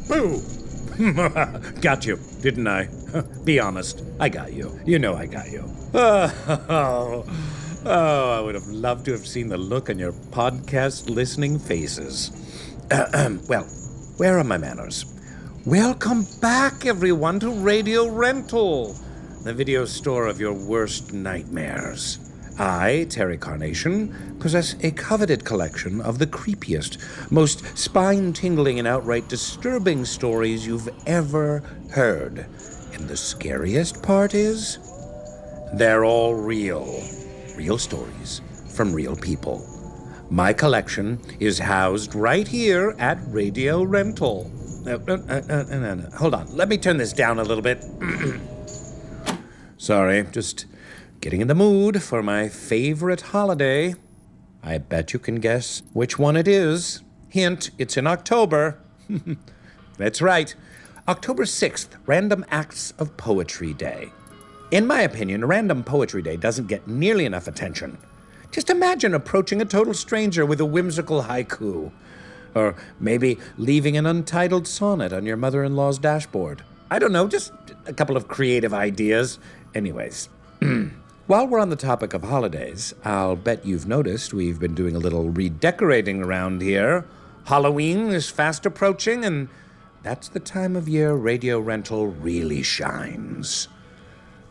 Boo! Got you, didn't I? Be honest. I got you. You know I got you. Oh, I would have loved to have seen the look on your podcast listening faces. Well, where are my manners? Welcome back, everyone, to Radio Rental, the video store of your worst nightmares. I, Terry Carnation, possess a coveted collection of the creepiest, most spine-tingling and outright disturbing stories you've ever heard. And the scariest part is, they're all real. Real stories from real people. My collection is housed right here at Radio Rental. Hold on, let me turn this down a little bit. Sorry, just getting in the mood for my favorite holiday. I bet you can guess which one it is. Hint, it's in October. That's right. October 6th, Random Acts of Poetry Day. In my opinion, Random Poetry Day doesn't get nearly enough attention. Just imagine approaching a total stranger with a whimsical haiku. Or maybe leaving an untitled sonnet on your mother-in-law's dashboard. I don't know, just a couple of creative ideas. Anyways, while we're on the topic of holidays, I'll bet you've noticed we've been doing a little redecorating around here. Halloween is fast approaching, and that's the time of year Radio Rental really shines.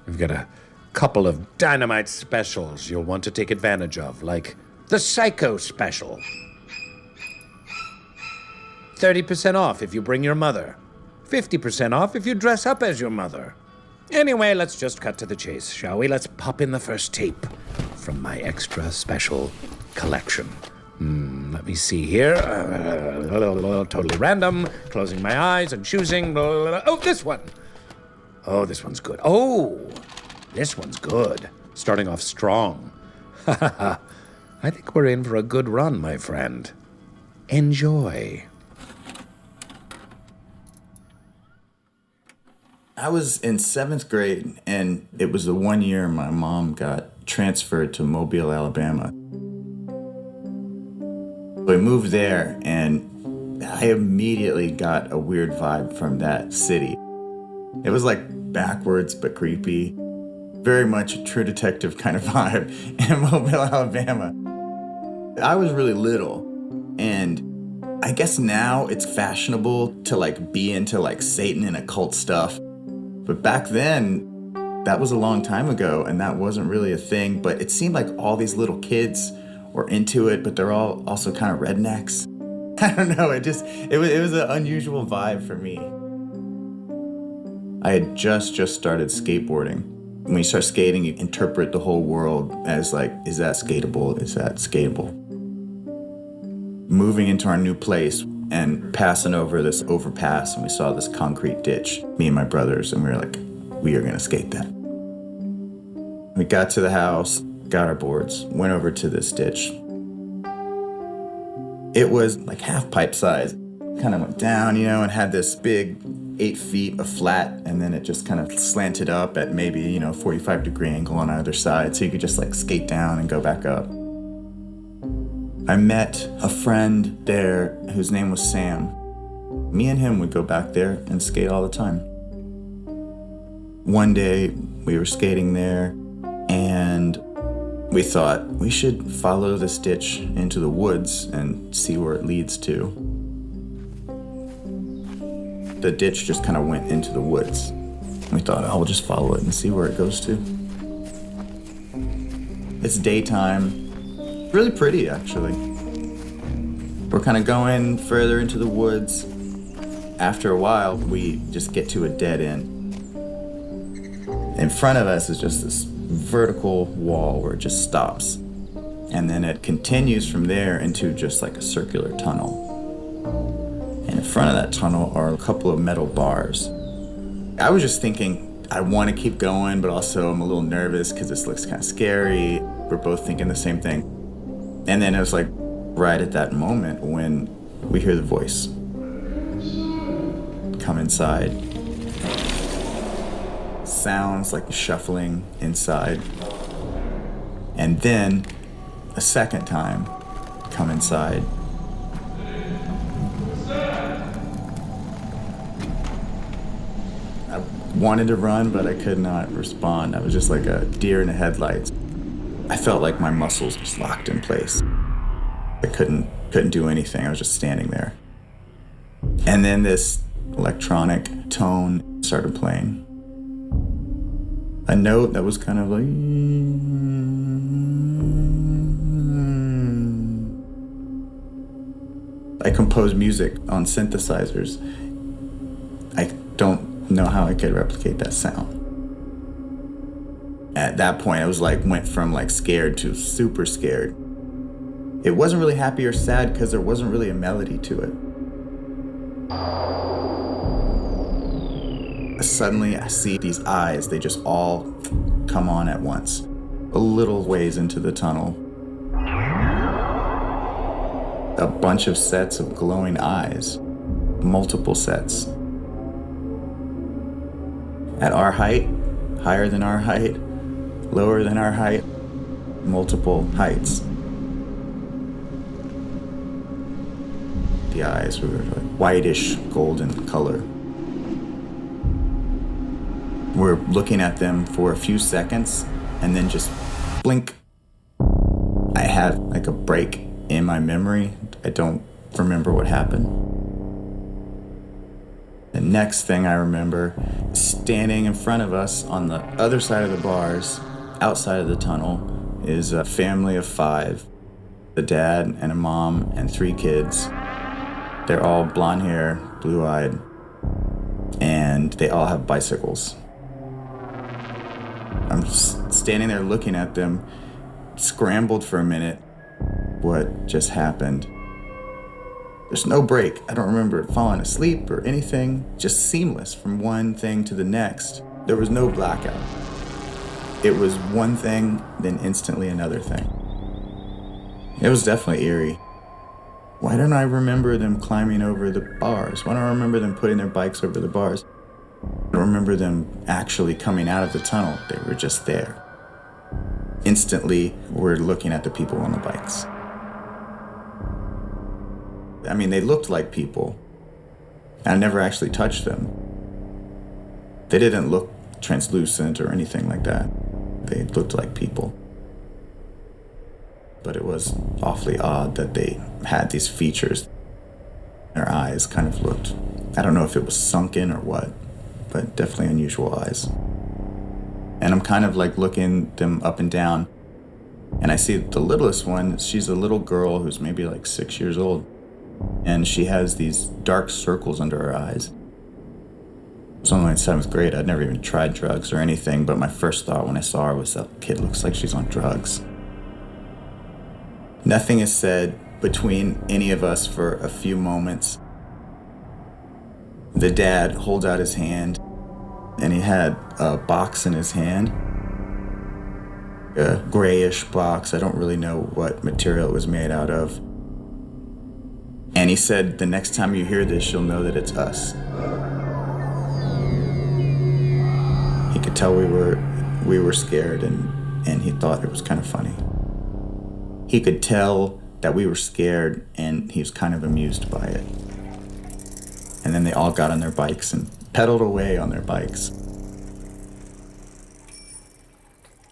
We've got a couple of dynamite specials you'll want to take advantage of, like the Psycho Special. 30% off if you bring your mother. 50% off if you dress up as your mother. Anyway, let's just cut to the chase, shall we? Let's pop in the first tape from my extra special collection. Let me see here. Totally random. Closing my eyes and choosing. Oh, this one. Oh, this one's good. Oh, this one's good. Starting off strong. I think we're in for a good run, my friend. Enjoy. I was in 7th grade, and it was the one year my mom got transferred to Mobile, Alabama. We moved there, and I immediately got a weird vibe from that city. It was like backwards but creepy. Very much a True Detective kind of vibe in Mobile, Alabama. I was really little, and I guess now it's fashionable to like be into like Satan and occult stuff. But back then, that was a long time ago, and that wasn't really a thing. But it seemed like all these little kids were into it, but they're all also kind of rednecks. I don't know, it was an unusual vibe for me. I had just started skateboarding. When you start skating, you interpret the whole world as like, is that skatable? Is that skatable? Moving into our new place and passing over this overpass, and we saw this concrete ditch, me and my brothers, and we were like, we are gonna skate that. We got to the house, got our boards, went over to this ditch. It was like half pipe size. Kind of went down, and had this big 8 feet of flat, and then it just kind of slanted up at maybe, 45-degree angle on either side, so you could just like skate down and go back up. I met a friend there whose name was Sam. Me and him would go back there and skate all the time. One day we were skating there, and we thought we should follow this ditch into the woods and see where it leads to. The ditch just kind of went into the woods. We thought, we'll just follow it and see where it goes to. It's daytime. Really pretty, actually. We're kind of going further into the woods. After a while, we just get to a dead end. In front of us is just this vertical wall where it just stops. And then it continues from there into just like a circular tunnel. And in front of that tunnel are a couple of metal bars. I was just thinking, I want to keep going, but also I'm a little nervous because this looks kind of scary. We're both thinking the same thing. And then it was like right at that moment when we hear the voice. Come inside. Sounds like shuffling inside. And then a second time, come inside. wanted to run, but I could not respond. I was just like a deer in the headlights. I felt like my muscles just locked in place. I couldn't do anything. I was just standing there. And then this electronic tone started playing. A note that was kind of like... I compose music on synthesizers. I don't know how I could replicate that sound. At that point, I was like, went from like scared to super scared. It wasn't really happy or sad because there wasn't really a melody to it. Suddenly, I see these eyes. They just all come on at once. A little ways into the tunnel. A bunch of sets of glowing eyes. Multiple sets. At our height, higher than our height, lower than our height, multiple heights. The eyes were like whitish golden color. We're looking at them for a few seconds and then just blink. I had like a break in my memory. I don't remember what happened. The next thing I remember, standing in front of us on the other side of the bars, outside of the tunnel, is a family of 5. A dad and a mom and 3 kids. They're all blonde hair, blue-eyed, and they all have bicycles. I'm just standing there looking at them, scrambled for a minute. What just happened? There's no break. I don't remember falling asleep or anything. Just seamless from one thing to the next. There was no blackout. It was one thing, then instantly another thing. It was definitely eerie. Why don't I remember them climbing over the bars? Why don't I remember them putting their bikes over the bars? I don't remember them actually coming out of the tunnel. They were just there. Instantly, we're looking at the people on the bikes. I mean, they looked like people. I never actually touched them. They didn't look translucent or anything like that. They looked like people. But it was awfully odd that they had these features. Their eyes kind of looked, I don't know if it was sunken or what, but definitely unusual eyes. And I'm kind of like looking them up and down, and I see the littlest one. She's a little girl who's maybe like 6 years old, and she has these dark circles under her eyes. It was only in 7th grade. I'd never even tried drugs or anything, but my first thought when I saw her was that kid looks like she's on drugs. Nothing is said between any of us for a few moments. The dad holds out his hand, and he had a box in his hand, a grayish box. I don't really know what material it was made out of. And he said, the next time you hear this, you'll know that it's us. He could tell we were scared, and he thought it was kind of funny. He could tell that we were scared, and he was kind of amused by it. And then they all got on their bikes and pedaled away on their bikes.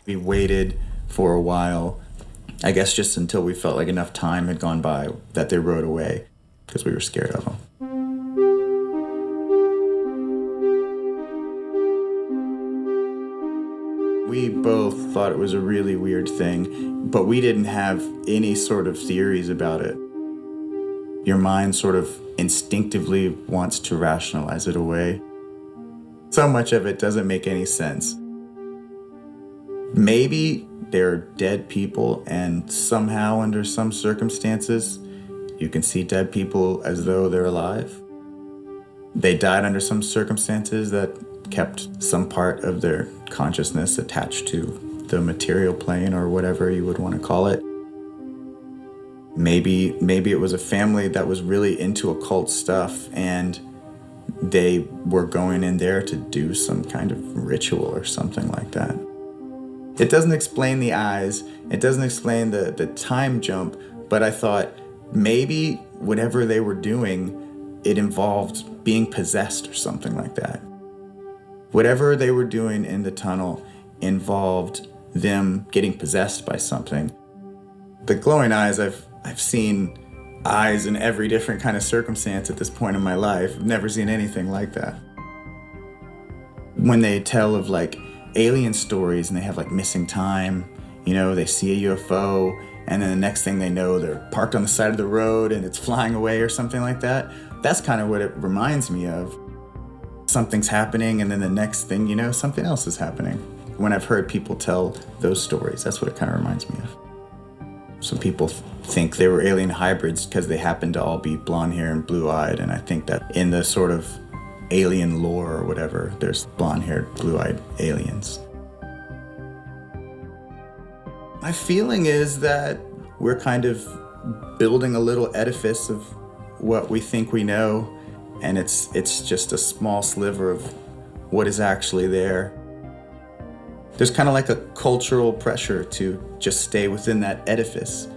We waited for a while, I guess just until we felt like enough time had gone by that they rode away, because we were scared of them. We both thought it was a really weird thing, but we didn't have any sort of theories about it. Your mind sort of instinctively wants to rationalize it away. So much of it doesn't make any sense. Maybe they're dead people, and somehow under some circumstances, you can see dead people as though they're alive. They died under some circumstances that kept some part of their consciousness attached to the material plane or whatever you would want to call it. Maybe it was a family that was really into occult stuff, and they were going in there to do some kind of ritual or something like that. It doesn't explain the eyes. It doesn't explain the time jump, but I thought maybe whatever they were doing, it involved being possessed or something like that. Whatever they were doing in the tunnel involved them getting possessed by something. The glowing eyes, I've seen eyes in every different kind of circumstance at this point in my life. I've never seen anything like that. When they tell of like alien stories and they have like missing time, you know, they see a UFO and then the next thing they know they're parked on the side of the road and it's flying away or something like that. That's kind of what it reminds me of. Something's happening and then the next thing you know, something else is happening. When I've heard people tell those stories, that's what it kind of reminds me of. Some people think they were alien hybrids because they happen to all be blonde hair and blue-eyed, and I think that in the sort of alien lore or whatever, there's blonde-haired, blue-eyed aliens. My feeling is that we're kind of building a little edifice of what we think we know, and it's just a small sliver of what is actually there. There's kind of like a cultural pressure to just stay within that edifice.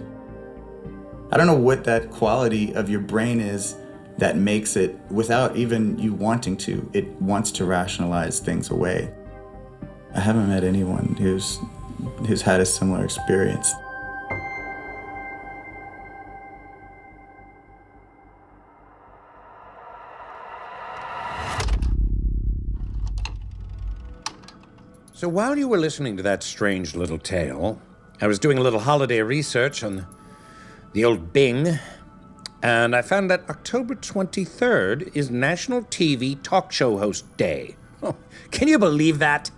I don't know what that quality of your brain is that makes it, without even you wanting to, it wants to rationalize things away. I haven't met anyone who's had a similar experience. So while you were listening to that strange little tale, I was doing a little holiday research on the old Bing, and I found that October 23rd is National TV Talk Show Host Day. Oh, can you believe that?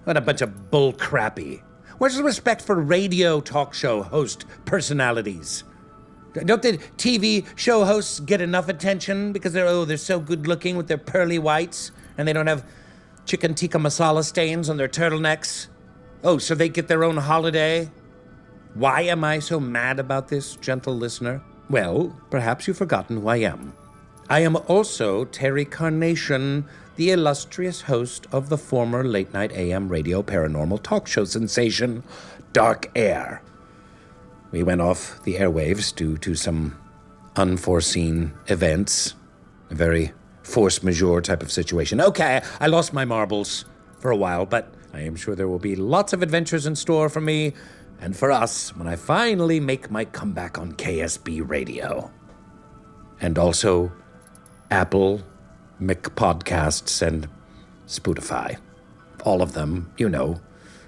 What a bunch of bull crappy. Where's the respect for radio talk show host personalities? Don't the TV show hosts get enough attention because they're so good looking with their pearly whites and they don't have chicken tikka masala stains on their turtlenecks? Oh, so they get their own holiday? Why am I so mad about this, gentle listener? Well, perhaps you've forgotten who I am. I am also Terry Carnation, the illustrious host of the former late-night AM radio paranormal talk show sensation, Dark Air. We went off the airwaves due to some unforeseen events, a very force majeure type of situation. Okay, I lost my marbles for a while, but I am sure there will be lots of adventures in store for me and for us when I finally make my comeback on KSB Radio. And also Apple, McPodcasts, and Spotify. All of them, you know.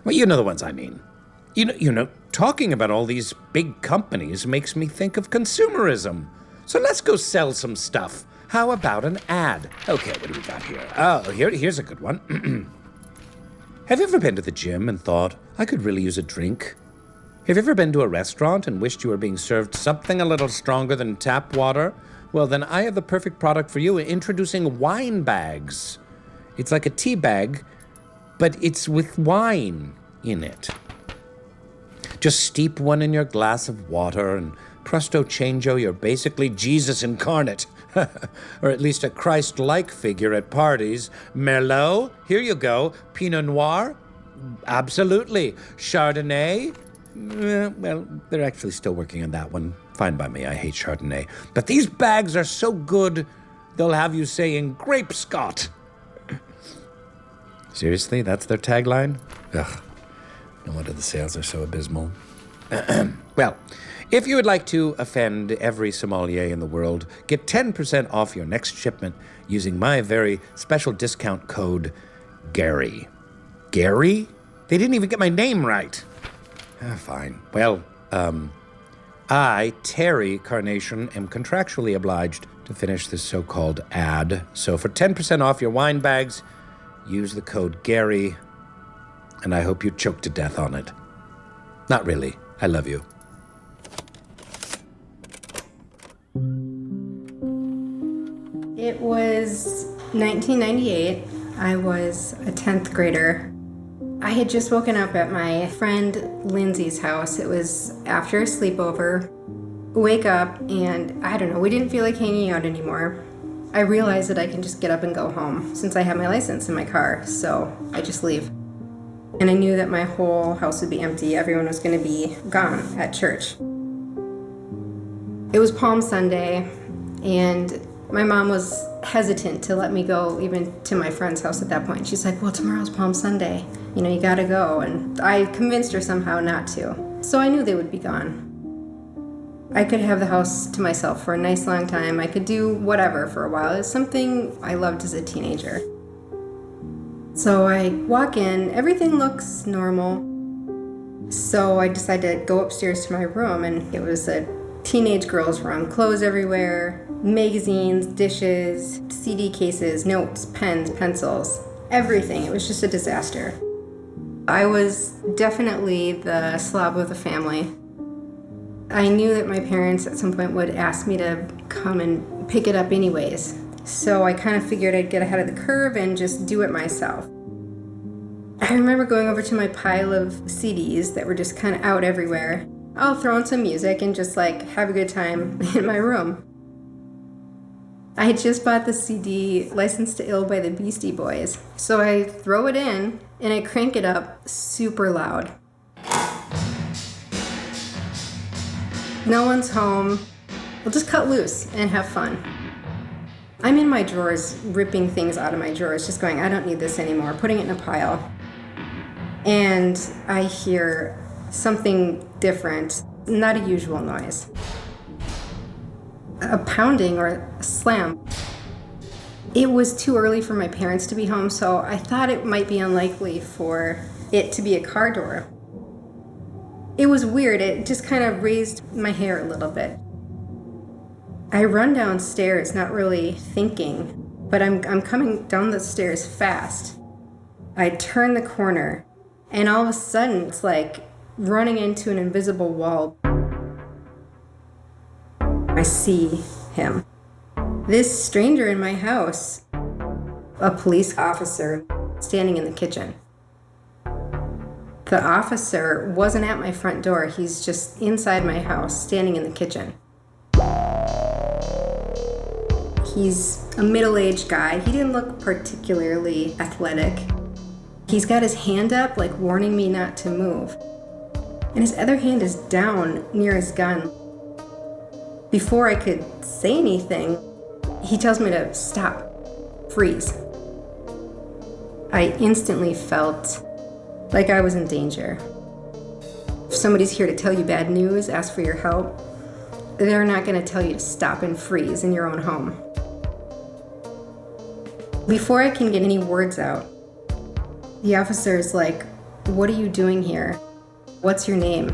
Well, you know the ones I mean. You know, talking about all these big companies makes me think of consumerism. So let's go sell some stuff. How about an ad? Okay, what do we got here? Oh, here's a good one. Have you ever been to the gym and thought, I could really use a drink? Have you ever been to a restaurant and wished you were being served something a little stronger than tap water? Well, then I have the perfect product for you, introducing wine bags. It's like a tea bag, but it's with wine in it. Just steep one in your glass of water and presto changeo, you're basically Jesus incarnate. Or at least a Christ-like figure at parties. Merlot? Here you go. Pinot Noir? Absolutely. Chardonnay? Well, they're actually still working on that one. Fine by me, I hate Chardonnay. But these bags are so good, they'll have you saying grape Scott. Seriously, that's their tagline? Ugh, no wonder the sales are so abysmal. Well, if you would like to offend every sommelier in the world, get 10% off your next shipment using my very special discount code, Gary. Gary? They didn't even get my name right. Fine. Well, I, Terry Carnation, am contractually obliged to finish this so-called ad. So for 10% off your wine bags, use the code Gary, and I hope you choke to death on it. Not really. I love you. It was 1998. I was a 10th grader. I had just woken up at my friend Lindsay's house. It was after a sleepover. Wake up and I don't know, we didn't feel like hanging out anymore. I realized that I can just get up and go home since I have my license in my car, so I just leave. And I knew that my whole house would be empty. Everyone was going to be gone at church. It was Palm Sunday, and My mom was hesitant to let me go even to my friend's house at that point. She's like, well, tomorrow's Palm Sunday. You gotta go. And I convinced her somehow not to. So I knew they would be gone. I could have the house to myself for a nice long time. I could do whatever for a while. It's something I loved as a teenager. So I walk in, everything looks normal. So I decided to go upstairs to my room, and it was a teenage girl's room. Clothes everywhere, magazines, dishes, CD cases, notes, pens, pencils, everything. It was just a disaster. I was definitely the slob of the family. I knew that my parents at some point would ask me to come and pick it up anyways. So I kind of figured I'd get ahead of the curve and just do it myself. I remember going over to my pile of CDs that were just kind of out everywhere. I'll throw in some music and just have a good time in my room. I had just bought the CD Licensed to Ill by the Beastie Boys. So I throw it in and I crank it up super loud. No one's home. We'll just cut loose and have fun. I'm in my drawers, ripping things out of my drawers, just going, I don't need this anymore, putting it in a pile. And I hear something different, not a usual noise. A pounding or a slam. It was too early for my parents to be home, so I thought it might be unlikely for it to be a car door. It was weird, it just kind of raised my hair a little bit. I run downstairs, not really thinking, but I'm coming down the stairs fast. I turn the corner, and all of a sudden, it's like running into an invisible wall. I see him. This stranger in my house, a police officer standing in the kitchen. The officer wasn't at my front door, he's just inside my house, standing in the kitchen. He's a middle-aged guy. He didn't look particularly athletic. He's got his hand up, warning me not to move. And his other hand is down near his gun. Before I could say anything, he tells me to stop, freeze. I instantly felt like I was in danger. If somebody's here to tell you bad news, ask for your help, they're not going to tell you to stop and freeze in your own home. Before I can get any words out, the officer is like, what are you doing here? What's your name?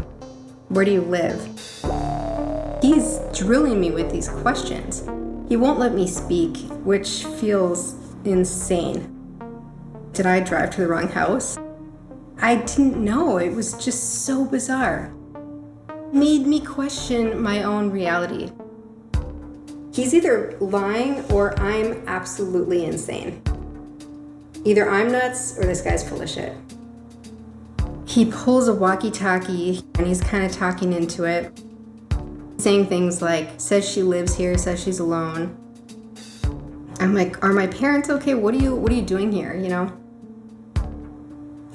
Where do you live? He's drilling me with these questions. He won't let me speak, which feels insane. Did I drive to the wrong house? I didn't know. It was just so bizarre. Made me question my own reality. He's either lying or I'm absolutely insane. Either I'm nuts or this guy's full of shit. He pulls a walkie-talkie and he's kind of talking into it, saying things like, says she lives here, says she's alone. I'm like, are my parents okay? What are you doing here,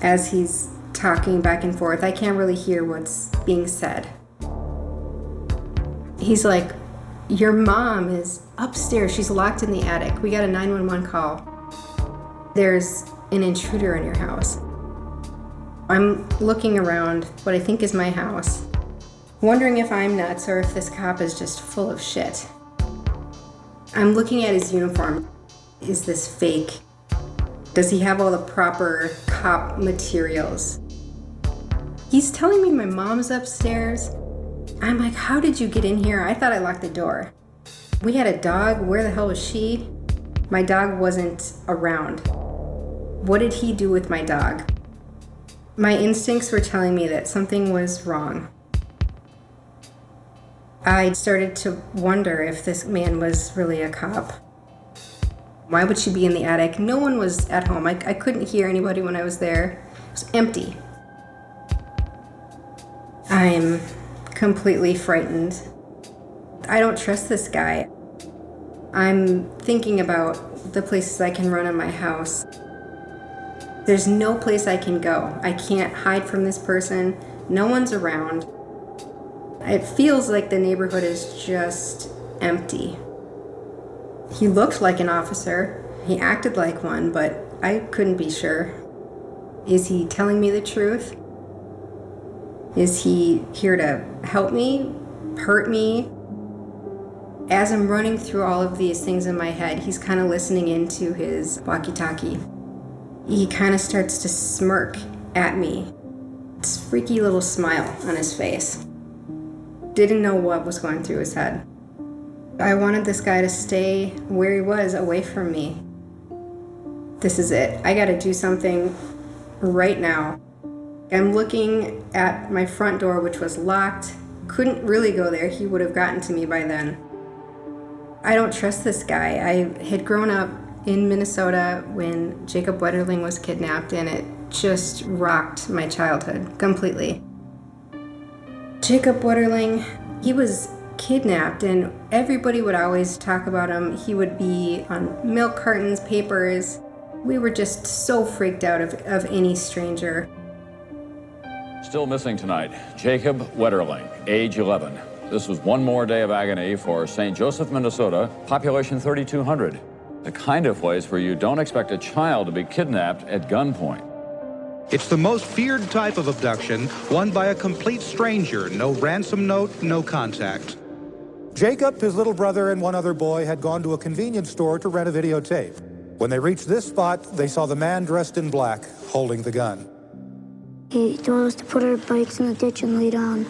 As he's talking back and forth, I can't really hear what's being said. He's like, your mom is upstairs. She's locked in the attic. We got a 911 call. There's an intruder in your house. I'm looking around what I think is my house, wondering if I'm nuts or if this cop is just full of shit. I'm looking at his uniform. Is this fake? Does he have all the proper cop materials? He's telling me my mom's upstairs. I'm like, how did you get in here? I thought I locked the door. We had a dog. Where the hell was she? My dog wasn't around. What did he do with my dog? My instincts were telling me that something was wrong. I started to wonder if this man was really a cop. Why would she be in the attic? No one was at home. I couldn't hear anybody when I was there. It was empty. I'm completely frightened. I don't trust this guy. I'm thinking about the places I can run in my house. There's no place I can go. I can't hide from this person. No one's around. It feels like the neighborhood is just empty. He looked like an officer. He acted like one, but I couldn't be sure. Is he telling me the truth? Is he here to help me, hurt me? As I'm running through all of these things in my head, he's kind of listening into his walkie-talkie. He kind of starts to smirk at me. This freaky little smile on his face. Didn't know what was going through his head. I wanted this guy to stay where he was, away from me. This is it. I gotta do something right now. I'm looking at my front door, which was locked. Couldn't really go there. He would have gotten to me by then. I don't trust this guy. I had grown up in Minnesota when Jacob Wetterling was kidnapped, and it just rocked my childhood completely. Jacob Wetterling, he was kidnapped, and everybody would always talk about him. He would be on milk cartons, papers. We were just so freaked out of any stranger. Still missing tonight, Jacob Wetterling, age 11. This was one more day of agony for St. Joseph, Minnesota, population 3,200. The kind of place where you don't expect a child to be kidnapped at gunpoint. It's the most feared type of abduction, one by a complete stranger. No ransom note, no contact. Jacob, his little brother, and one other boy had gone to a convenience store to rent a videotape. When they reached this spot, they saw the man dressed in black, holding the gun. He told us to put our bikes in the ditch and lay down,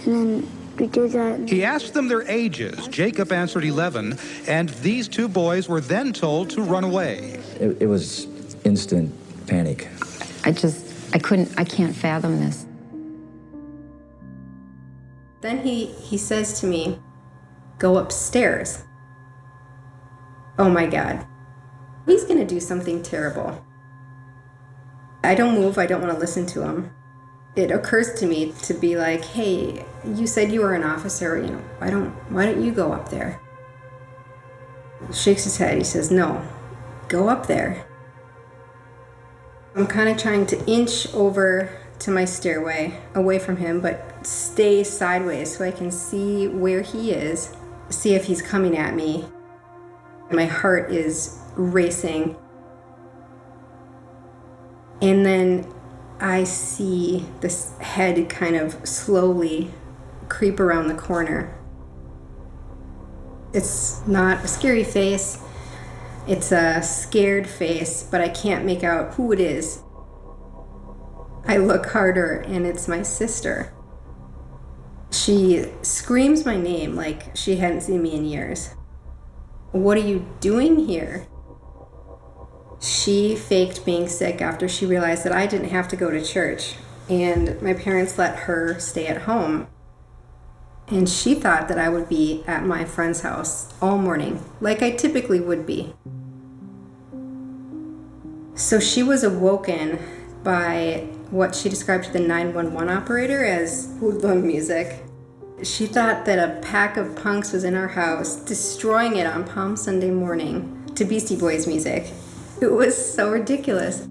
and then we did that. He asked them their ages. Jacob answered 11, and these two boys were then told to run away. It was instant panic. I can't fathom this. Then he says to me, "Go upstairs." Oh my God. He's gonna do something terrible. I don't move, I don't wanna listen to him. It occurs to me to be like, hey, you said you were an officer, why don't you go up there? He shakes his head, he says, no, go up there. I'm kind of trying to inch over to my stairway, away from him, but stay sideways so I can see where he is, see if he's coming at me. My heart is racing. And then I see this head kind of slowly creep around the corner. It's not a scary face. It's a scared face, but I can't make out who it is. I look harder, and it's my sister. She screams my name like she hadn't seen me in years. What are you doing here? She faked being sick after she realized that I didn't have to go to church, and my parents let her stay at home. And she thought that I would be at my friend's house all morning, like I typically would be. So she was awoken by what she described to the 911 operator as hoodlum music. She thought that a pack of punks was in our house, destroying it on Palm Sunday morning to Beastie Boys music. It was so ridiculous.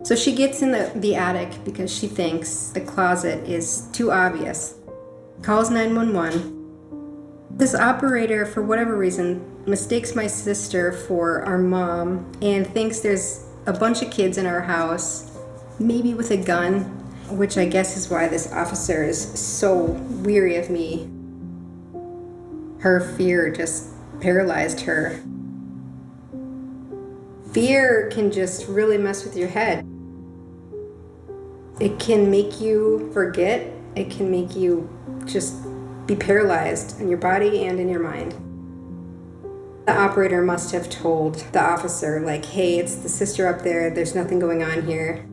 So she gets in the attic because she thinks the closet is too obvious. Calls 911. This operator, for whatever reason, mistakes my sister for our mom and thinks there's a bunch of kids in our house, maybe with a gun, which I guess is why this officer is so weary of me. Her fear just paralyzed her. Fear can just really mess with your head. It can make you forget. It can make you just be paralyzed in your body and in your mind. The operator must have told the officer, like, hey, it's the sister up there. There's nothing going on here.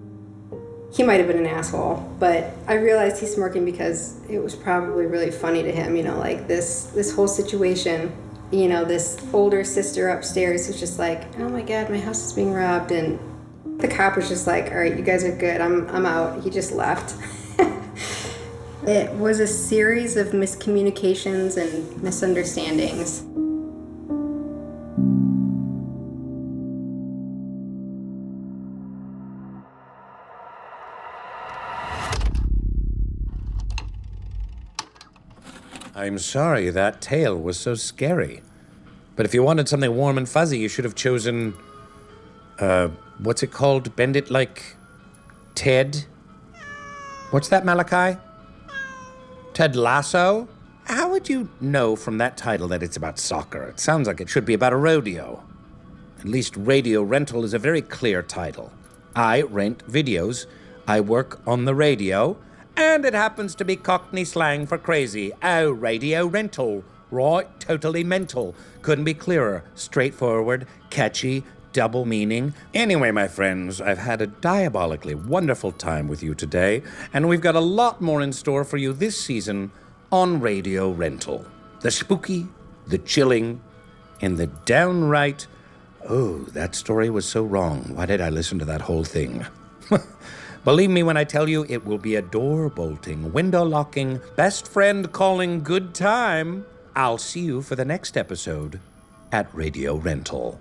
He might have been an asshole, but I realized he's smirking because it was probably really funny to him, like this whole situation. This older sister upstairs was just like, oh my God, my house is being robbed. And the cop was just like, all right, you guys are good. I'm out. He just left. It was a series of miscommunications and misunderstandings. I'm sorry that tale was so scary. But if you wanted something warm and fuzzy, you should have chosen, what's it called? Bend It Like Ted? What's that, Malachi? Ted Lasso? How would you know from that title that it's about soccer? It sounds like it should be about a rodeo. At least Radio Rental is a very clear title. I rent videos, I work on the radio, and it happens to be Cockney slang for crazy. Oh, Radio Rental. Right, totally mental. Couldn't be clearer. Straightforward, catchy, double meaning. Anyway, my friends, I've had a diabolically wonderful time with you today, and we've got a lot more in store for you this season on Radio Rental. The spooky, the chilling, and the downright, oh, that story was so wrong. Why did I listen to that whole thing? Believe me when I tell you it will be a door-bolting, window-locking, best friend calling good time. I'll see you for the next episode at Radio Rental.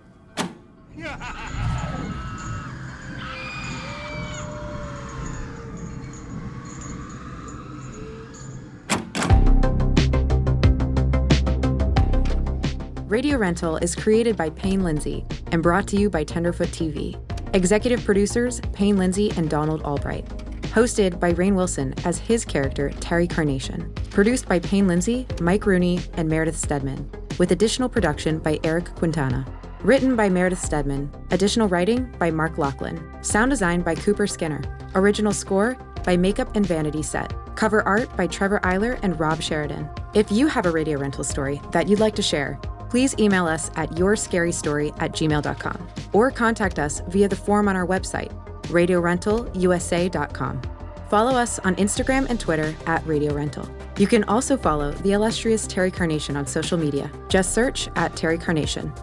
Radio Rental is created by Payne Lindsay and brought to you by Tenderfoot TV. Executive producers Payne Lindsay and Donald Albright. Hosted by Rainn Wilson as his character, Terry Carnation. Produced by Payne Lindsay, Mike Rooney, and Meredith Stedman. With additional production by Eric Quintana. Written by Meredith Stedman. Additional writing by Mark Lachlan. Sound design by Cooper Skinner. Original score by Makeup and Vanity Set. Cover art by Trevor Eiler and Rob Sheridan. If you have a Radio Rental story that you'd like to share, please email us at yourscarystory@gmail.com or contact us via the form on our website, radiorentalusa.com. Follow us on Instagram and Twitter at Radio Rental. You can also follow the illustrious Terry Carnation on social media. Just search at Terry Carnation.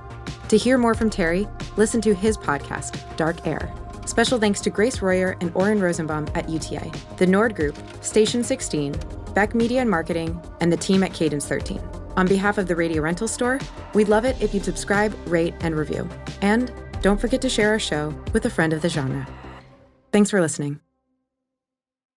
To hear more from Terry, listen to his podcast, Dark Air. Special thanks to Grace Royer and Oren Rosenbaum at UTA, the Nord Group, Station 16, Beck Media and Marketing, and the team at Cadence 13. On behalf of the Radio Rental Store, we'd love it if you'd subscribe, rate, and review. And don't forget to share our show with a friend of the genre. Thanks for listening.